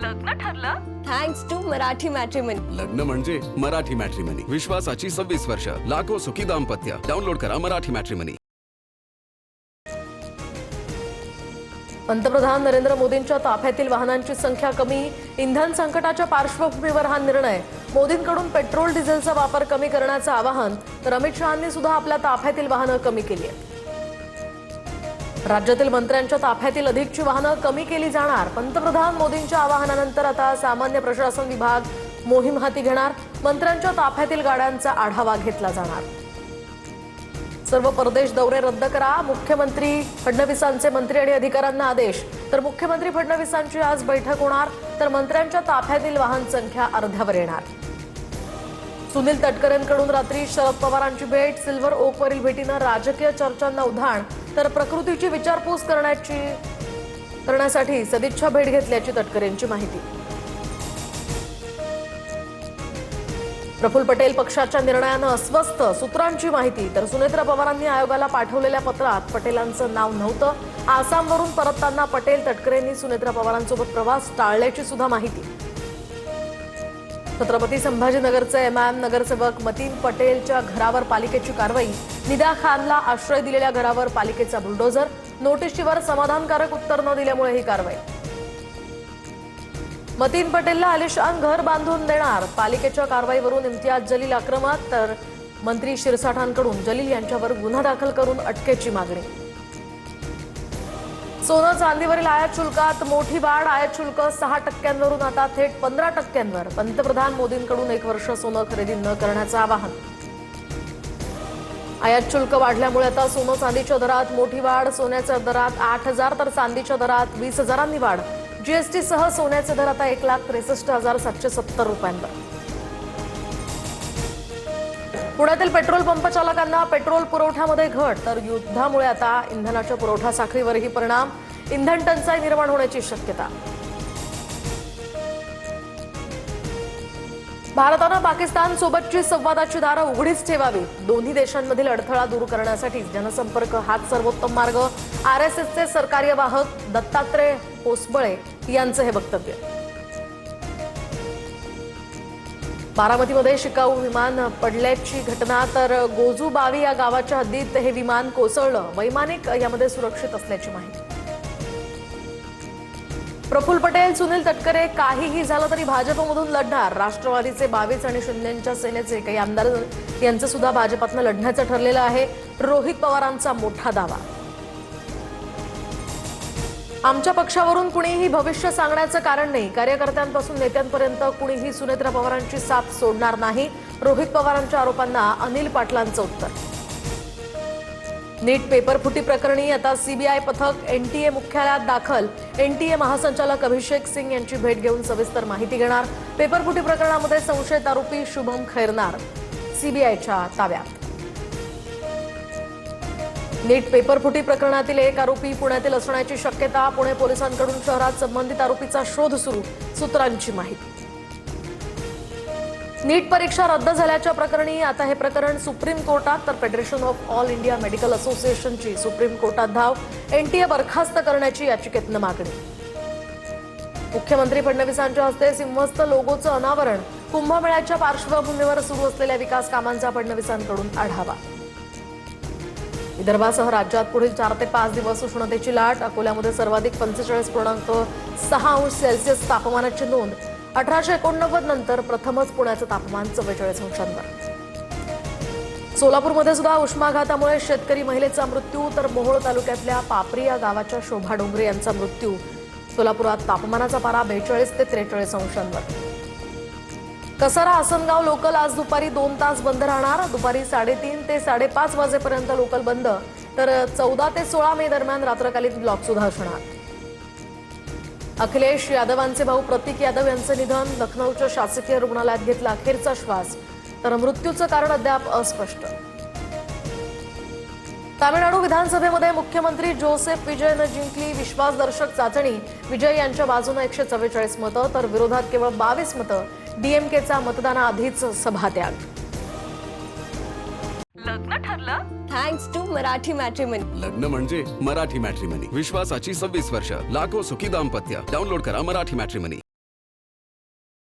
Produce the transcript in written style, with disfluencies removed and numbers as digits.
लग्न ठरलं? Thanks to Marathi matrimony. लग्न म्हणजे मराठी मॅट्रिमनी. विश्वासाची 26 वर्ष. लाखो सुखी दाम्पत्य. डाउनलोड करा मराठी मॅट्रिमनी. पंतप्रधान नरेंद्र मोदींच्या ताफ्यातील वाहनांची संख्या कमी. इंधन संकटाच्या पार्श्वभूमीवर हा निर्णय. मोदींकडून पेट्रोल डिझेलचा वापर कमी करण्याचं आवाहन. तर अमित शहांनी सुद्धा आपल्या ताफ्यातील वाहनं कमी केली आहेत. राज्यातील मंत्र्यांच्या ताफ्यातील अधिकची वाहनं कमी केली जाणार. पंतप्रधान मोदींच्या आवाहनानंतर आता सामान्य प्रशासन विभाग मोहीम हाती घेणार. मंत्र्यांच्या ताफ्यातील गाड्यांचा आढावा घेतला जाणार. सर्व परदेश दौरे रद्द करा. मुख्यमंत्री फडणवीसांचे मंत्री आणि अधिकाऱ्यांना आदेश. तर मुख्यमंत्री फडणवीसांची आज बैठक होणार. तर मंत्र्यांच्या ताफ्यातील वाहन संख्या अर्ध्यावर येणार. सुनील तटकरेंकडून रात्री शरद पवारांची भेट. सिल्व्हर ओकवरील भेटीनं राजकीय चर्चांना उधाण. तर प्रकृतीची विचारपूस करण्यासाठी सदिच्छा भेट घेतल्याची तटकरेंची माहिती. प्रफुल्ल पटेल पक्षाच्या निर्णयानं अस्वस्थ. सूत्रांची माहिती. तर सुनेत्रा पवारांनी आयोगाला पाठवलेल्या पत्रात पटेलांचं नाव नव्हतं. आसामवरून परतताना पटेल तटकरेंनी सुनेत्रा पवारांसोबत प्रवास टाळल्याची सुद्धा माहिती. छत्रपती संभाजीनगरचे एमआयएम नगरसेवक मतीन पटेलच्या घरावर पालिकेची कारवाई. निदा खानला आश्रय दिलेल्या घरावर पालिकेचा बुलडोझर. नोटीसवर समाधानकारक उत्तर न दिल्यामुळे ही कारवाई. मतीन पटेलला आलिशान घर बांधून देणार. पालिकेच्या कारवाईवरून इम्तियाज जलील आक्रमक. तर मंत्री शिरसाठांकडून जलील यांच्यावर गुन्हा दाखल करून अटकेची मागणी. सोनं चांदीवरील आयात शुल्कात मोठी वाढ. आयात शुल्क 6% आता थेट 15%. पंतप्रधान मोदींकडून 1 वर्ष सोनं खरेदी न करण्याचं आवाहन. आयात शुल्क वाढल्यामुळे आता सोनं चांदीच्या दरात मोठी वाढ. सोन्याच्या दरात 8,000 तर चांदीच्या दरात 20,000 वाढ. जीएसटी सह सोन्याचे दर आता 1,63,770 रुपयांवर. पुण्यातील पेट्रोल पंप चालकांना पेट्रोल पुरवठ्यामध्ये घट. तर युद्धामुळे आता इंधनाच्या पुरवठा साखळीवरही परिणाम. इंधन टंचाई निर्माण होण्याची शक्यता. भारतानं पाकिस्तान सोबतची संवादाची दारं उघडीच ठेवावी. दोन्ही देशांमधील अडथळा दूर करण्यासाठी जनसंपर्क हाच सर्वोत्तम मार्ग. आरएसएसचे सरकार्यवाहक दत्तात्रय होसबळे यांचं हे वक्तव्य. बारामतीमध्ये शिकाऊ विमान पडल्याची घटना. तर गोजूबावी या गावाच्या हद्दीत हे विमान कोसळलं. वैमानिक यामध्ये सुरक्षित असल्याची माहिती. प्रफुल्ल पटेल सुनील तटकरे काहीही झालं तरी भाजपमधून लढणार. राष्ट्रवादीचे 22 आणि शून्यांच्या सेनेचे काही आमदार यांचं सुद्धा भाजपातनं लढण्याचं ठरलेलं आहे. रोहित पवारांचा मोठा दावा. आमच्या पक्षावरून कुणीही भविष्य सांगण्याचं कारण नाही. कार्यकर्त्यांपासून नेत्यांपर्यंत कुणीही सुनेत्रा पवारांची साथ सोडणार नाही. रोहित पवारांच्या आरोपांना अनिल पाटलांचं उत्तर. नीट पेपर फुटी प्रकरणी आता सीबीआय पथक एनटीए मुख्यालयात दाखल. एनटीए महासंचालक अभिषेक सिंग यांची भेट घेऊन सविस्तर माहिती घेणार. पेपर फुटी प्रकरणामध्ये संशयित आरोपी शुभम खैरनार सीबीआयच्या ताब्यात. नीट पेपर फुटी प्रकरणातील एक आरोपी पुण्यातील असण्याची शक्यता. पुणे पोलिसांकडून शहरात संबंधित आरोपीचा शोध सुरू. सूत्रांची माहिती. नीट परीक्षा रद्द झाल्याच्या प्रकरणी आता हे प्रकरण सुप्रीम कोर्टात. तर federation of all India medical असोसिएशनची सुप्रीम कोर्टात धाव. एनटीए बरखास्त करण्याची याचिकेतनं मागणी. मुख्यमंत्री फडणवीसांच्या हस्ते सिंहस्थ लोगोचं अनावरण. कुंभमेळ्याच्या पार्श्वभूमीवर सुरू असलेल्या विकास कामांचा फडणवीसांकडून आढावा. विदर्भासह राज्यात पुढील 4 ते 5 दिवस उष्णतेची लाट. अकोल्यामध्ये सर्वाधिक 45.6° तापमानाची नोंद. 1889 नंतर प्रथमच पुण्याचं तापमान 44 अंशांवर. सोलापूरमध्ये सुद्धा उष्माघातामुळे शेतकरी महिलेचा मृत्यू. तर मोहोळ तालुक्यातल्या पापरी या गावाच्या शोभा डोंगरे यांचा मृत्यू. सोलापुरात तापमानाचा पारा 42 ते 43 अंशांवर. कसारा आसनगाव लोकल आज दुपारी 2 तास बंद राहणार. दुपारी 3:30 ते 5:30 वाजेपर्यंत लोकल बंद. तर 14 ते 16 मे दरम्यान रात्रकालीन ब्लॉक सुद्धा असणार. अखिलेश यादवांचे भाऊ प्रतीक यादव यांचं निधन. लखनौच्या शासकीय रुग्णालयात घेतला अखेरचा श्वास. तर मृत्यूचं कारण अद्याप अस्पष्ट. तामिळनाडू विधानसभेमध्ये मुख्यमंत्री जोसेफ विजयनं जिंकली विश्वासदर्शक चाचणी. विजय यांच्या बाजूने 144 मतं. तर विरोधात केवळ 22 मतं. डीएमकेचा मतदानाआधीच सभात्याग. लग्न ठरलं? Thanks to Marathi matrimony. लग्न म्हणजे मराठी मॅट्रिमनी. विश्वासाची 26 वर्ष. लाखो सुखी दाम्पत्य. डाउनलोड करा मराठी मॅट्रिमनी.